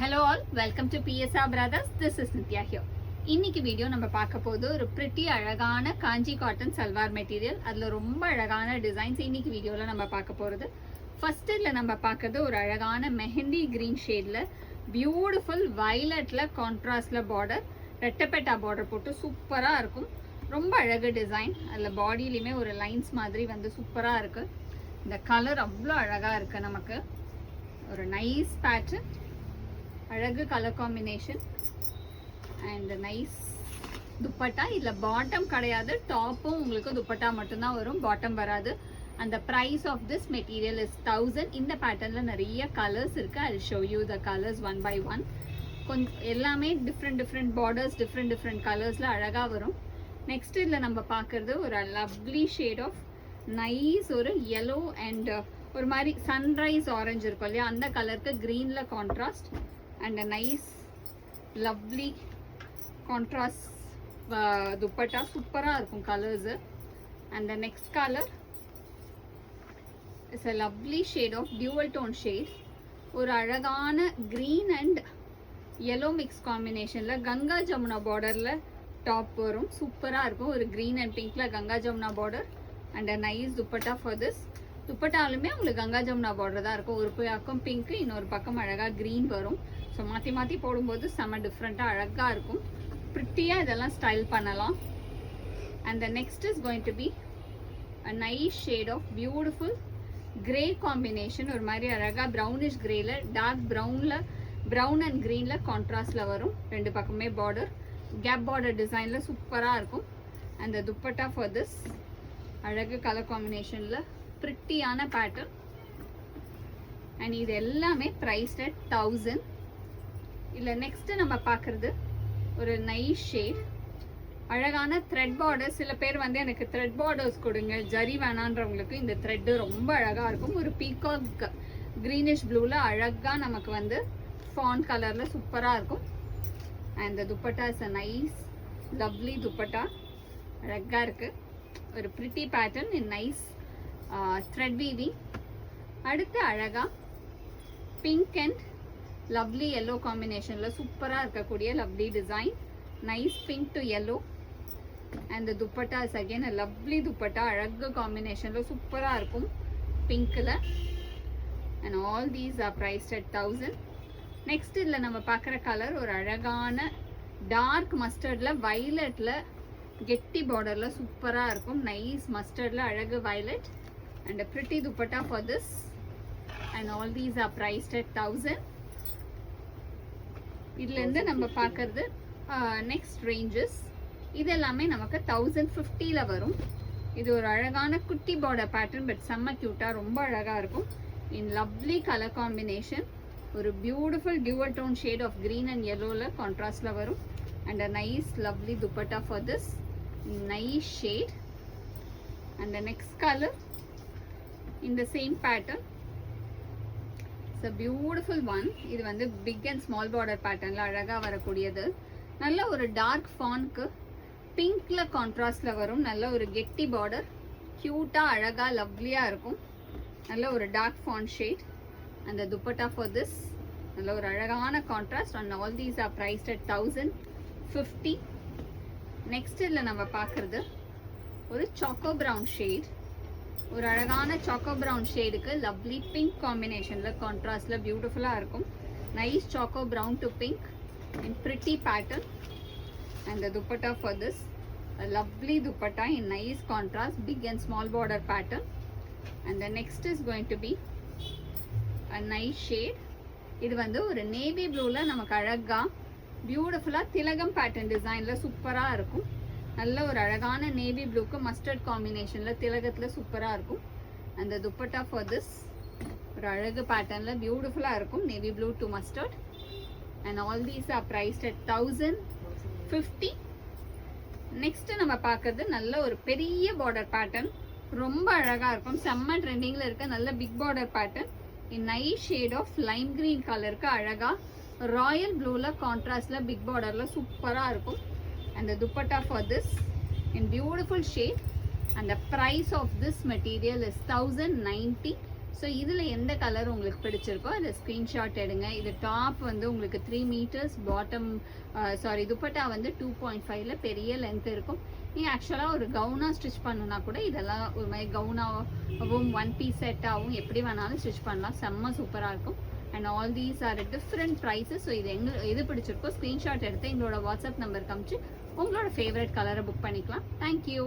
Hello all, welcome to PSR Brothers. This is Nitya here. இன்னைக்கு video நம்ம பார்க்க போது ஒரு pretty அழகான காஞ்சி காட்டன் சல்வார் மெட்டீரியல். அதுல ரொம்ப அழகான டிசைன்ஸ் இன்னைக்கு வீடியோல நம்ம பார்க்க போறது. ஃபர்ஸ்ட் இதுல நம்ம பார்க்கிறது ஒரு அழகான மெஹந்தி கிரீன் ஷேட்ல பியூட்டிஃபுல் வயலட்ல கான்ட்ராஸ்ட்ல பார்டர், ரெட்டப்பெட்டா பார்டர் போட்டு சூப்பரா இருக்கும். ரொம்ப அழகு டிசைன். அதுல பாடியிலுமே ஒரு லைன்ஸ் மாதிரி வந்து சூப்பரா இருக்கு. இந்த கலர் அவ்வளோ அழகா இருக்கு. நமக்கு ஒரு நைஸ் பேட்டர்ன், அழகு colour combination and nice dupatta. இல்ல பாட்டம் கிடையாது, டாப்பும் உங்களுக்கு துப்பட்டா மட்டும்தான் வரும், பாட்டம் வராது. அந்த price of this material is 1000. இந்த பேட்டர்ன்ல நிறைய கலர்ஸ் இருக்கு. I'll show you the colors one by one. எல்லாமே டிஃப்ரெண்ட் பார்டர்ஸ், டிஃப்ரெண்ட் கலர்ஸ்ல அழகா வரும். நெக்ஸ்ட் இதுல நம்ம பார்க்கறது ஒரு லவ்லி ஷேட் ஆஃப் நைஸ் ஒரு yellow அண்ட் ஒரு மாதிரி சன்ரைஸ் ஆரஞ்சு இருக்கும் இல்லையா, அந்த கலருக்கு கிரீன்ல contrast and a nice lovely contrast dupatta. சூப்பரா இருக்கும் colours. and the next color is a lovely shade of dual tone shade. ஒரு அழகான green and yellow mix combinationல Ganga Jamuna பார்டர்ல டாப் வரும். சூப்பரா இருக்கும். ஒரு green and pinkல Ganga Jamuna border and a nice dupatta for this. துப்பட்டாலுமே உங்களுக்கு கங்கா ஜமுனா பார்டர் தான் இருக்கும். ஒரு பக்கம் பிங்க், இன்னொரு பக்கம் அழகா கிரீன் வரும். ஸோ மாற்றி போடும்போது செம்ம டிஃப்ரெண்ட்டாக அழகாக இருக்கும். ப்ரிட்டியாக இதெல்லாம் ஸ்டைல் பண்ணலாம். And the next is going to be a nice shade of beautiful grey combination. ஒரு மாதிரி அழகாக ப்ரௌனிஷ் கிரேல டார்க் ப்ரௌன் அண்ட் க்ரீனில் கான்ட்ராஸ்டில் வரும். ரெண்டு பக்கமே பார்டர், கேப் பார்டர் டிசைனில் சூப்பராக இருக்கும். And the dupatta for this அழகு கலர் காம்பினேஷனில் பிரிட்டியான பேட்டர்ன். அண்ட் இது எல்லாமே ப்ரைஸ்ட் அட் 1000. இல்லை நெக்ஸ்ட் நம்ம பார்க்குறது ஒரு நைஸ் ஷேட், அழகான த்ரெட் பார்டர். சில பேர் வந்து எனக்கு த்ரெட் பார்டர்ஸ் கொடுங்க, ஜரி வேணான்றவங்களுக்கு இந்த த்ரெட்டு ரொம்ப அழகாக இருக்கும். ஒரு பீகாக் க்ரீனிஷ் ப்ளூவில் அழகாக நமக்கு வந்து ஃபான் கலரில் சூப்பராக இருக்கும். And the dupatta is a nice lovely dupatta. அழகாக இருக்குது. ஒரு pretty pattern in nice thread weaving. அடுத்து அழகா பிங்க் அண்ட் லவ்லி yellow காம்பினேஷனில் சூப்பராக இருக்கக்கூடிய lovely design. Nice pink to yellow and the dupatta is again a lovely dupatta. அழகு காம்பினேஷனில் சூப்பராக இருக்கும் பிங்க்கில். And all these are priced at 1000. Next இதில் நம்ம பார்க்குற கலர் ஒரு அழகான டார்க் மஸ்டர்டில் வயலட்டில் கெட்டி பார்டரில் சூப்பராக இருக்கும். நைஸ் மஸ்டர்டில் அழகு violet and a pretty dupatta for this, and all these are priced at 1000. இதுல இருந்து நம்ம பார்க்கிறது நெக்ஸ்ட் ரேஞ்சஸ். இது எல்லாமே நமக்கு 1050ல வரும். இது ஒரு அழகான குட்டி பார்டர் பேட்டர்ன், பட் செம்ம கியூட்டா ரொம்ப அழகா இருக்கும். In lovely colour combination. ஒரு beautiful dual tone shade of green and yellowல கான்ட்ராஸ்ட்ல வரும். and a nice lovely dupatta for this nice shade. and the next color in the same pattern, it's a beautiful one. இது வந்து big and small border patternல அழகா வரக்கூடியது. நல்ல ஒரு dark ஃபான்க்கு பிங்க்ல கான்ட்ராஸ்ட்ல வரும். நல்ல ஒரு கெட்டி பார்டர், கியூட்டா அழகா லவ்லியா இருக்கும். நல்ல ஒரு டார்க் ஃபான் ஷேட். அந்த துப்பட்டா ஃபார் திஸ் நல்ல ஒரு அழகான contrast. and all these are priced at 1050. Next இதில் நம்ம பார்க்குறது ஒரு சாக்கோ ப்ரௌன் ஷேட். ஒரு அழகான சாக்கோ ப்ரௌன் ஷேடுக்கு லவ்லி பிங்க் காம்பினேஷனில் கான்ட்ராஸ்டில் பியூட்டிஃபுல்லாக இருக்கும். Nice choco brown to pink in pretty pattern. And the dupatta for this lovely dupatta in nice contrast, big and small border pattern. And the next is going to be a nice shade. இது வந்து ஒரு navy ப்ளூவில் நமக்கு அழகாக பியூட்டிஃபுல்லாக திலகம் pattern டிசைனில் சூப்பராக இருக்கும். நல்ல ஒரு அழகான நேவி ப்ளூக்கு மஸ்டர்ட் காம்பினேஷனில் திலகத்தில் சூப்பராக இருக்கும். அந்த துப்பட்டா ஃபார் திஸ் ஒரு அழகு பேட்டர்னில் பியூட்டிஃபுல்லாக இருக்கும். Navy blue to mustard. And all these are priced at 1050. Next நம்ம பார்க்கறது நல்ல ஒரு பெரிய பார்டர் பேட்டர்ன், ரொம்ப அழகாக இருக்கும். செம்ம ட்ரெண்டிங்கில் இருக்க நல்ல big border pattern in nice shade of lime green கலருக்கு அழகாக ராயல் ப்ளூவில் கான்ட்ராஸ்டில் பிக் பார்டரில் சூப்பராக இருக்கும். and the dupatta for this in beautiful shade, and the price of this material is 1090. So இதில் எந்த கலர் உங்களுக்கு பிடிச்சிருக்கோ அதை ஸ்க்ரீன்ஷாட் எடுங்க. இது டாப் வந்து உங்களுக்கு 3 மீட்டர்ஸ், பாட்டம் துப்பட்டா வந்து 2.5ல பெரிய லென்த் இருக்கும். நீங்கள் ஆக்சுவலாக ஒரு கவுனாக ஸ்டிச் பண்ணுனா கூட இதெல்லாம் ஒரு மாதிரி கவுனாகவும் 1 பீஸ் செட்டாகவும் எப்படி வேணாலும் ஸ்டிச் பண்ணலாம். செம்ம சூப்பராக இருக்கும். And all these are different prices. So இது எது பிடிச்சிருக்கோ ஸ்க்ரீன்ஷாட் எடுத்து எங்களோட வாட்ஸ்அப் நம்பருக்கு அனுப்பிச்சு உங்களோட ஃபேவரட் கலரை புக் பண்ணிக்கலாம். தேங்க்யூ.